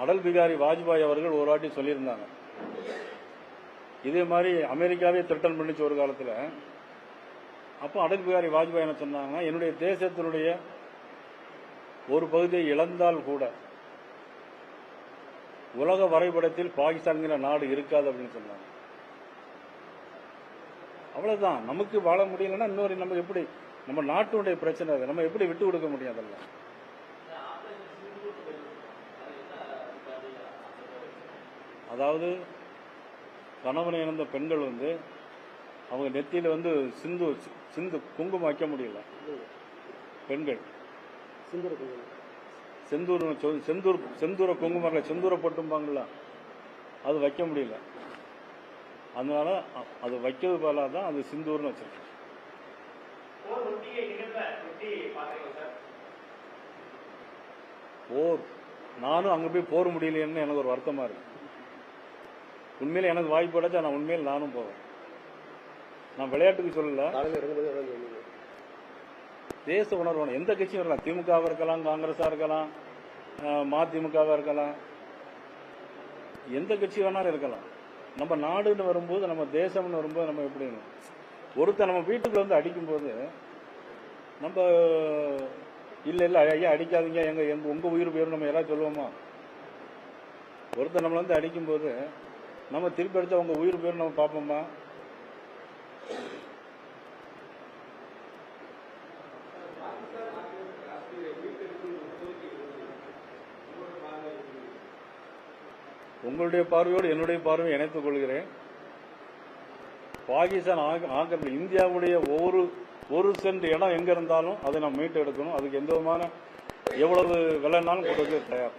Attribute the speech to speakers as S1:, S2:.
S1: அடல் பிகாரி வாஜ்பாய் அவர்கள் ஒரு வாட்டி சொல்லியிருந்தாங்க. இதே மாதிரி அமெரிக்காவே த்ரெட்டன் பண்ணிச்சு ஒரு காலத்தில். அப்போ அடல் பிகாரி வாஜ்பாய் என்ன சொன்னாங்கன்னா, என்னுடைய தேசத்தினுடைய ஒரு பகுதியை இழந்தால் கூட உலக வரைபடத்தில் பாகிஸ்தான்கிற நாடு இருக்காது அப்படின்னு சொன்னாங்க. அவ்வளவுதான். நமக்கு வாழ முடியலன்னா இன்னொரு நம்ம எப்படி, நம்ம நாட்டுடைய பிரச்சனை அது, நம்ம எப்படி விட்டு கொடுக்க முடியும்? அதெல்லாம் அதாவது கணவனை இழந்த பெண்கள் அவங்க நெத்தியில சிந்து குங்குமம் வைக்க முடியல. பெண்கள் செந்தூர குங்குமம் செந்தூர பொட்டும்பாங்கள, அது வைக்க முடியல. அதனால அது வைக்கிறது போல தான் அது சிந்தூர்னு வச்சிருக்கேன். போர் நானும் அங்க போய் போர் முடியலன்னு எனக்கு ஒரு வருத்தமா இருக்கு. உண்மையில எனக்கு வாய்ப்பு கிடைச்சா நான் உண்மையில் நானும் போவேன். நான் விளையாட்டுக்கு சொல்லல, தேச உணர்வு. எந்த கட்சியும் இருக்கலாம், திமுகவா இருக்கலாம், காங்கிரஸா இருக்கலாம், மதிமுகவா இருக்கலாம், எந்த கட்சி வேணாலும் இருக்கலாம். நம்ம நாடுன்னு வரும்போது, நம்ம தேசம்னு வரும்போது நம்ம எப்படி ஒருத்தர் நம்ம வீட்டுக்குள்ள அடிக்கும்போது நம்ம இல்ல ஐயா அடிக்காதீங்க, உங்க உயிர் போயிரும் நம்ம யாராவது சொல்லுவோமா? ஒருத்தர் நம்மள அடிக்கும்போது நம்ம திருப்பி அடிச்சா உங்க உயிர் போயிரும் நம்ம பார்ப்போமா? உங்களுடைய பார்வையோடு என்னுடைய பார்வையை இணைத்துக் கொள்கிறேன். பாகிஸ்தான் ஆக்கிரமிப்பு இந்தியாவுடைய ஒரு சென்ட் இடம் எங்க இருந்தாலும் அதை நம்ம மீட்டு எடுக்கணும். அதுக்கு எந்த விதமான எவ்வளவு விலைனாலும் கொடுக்க தயார்.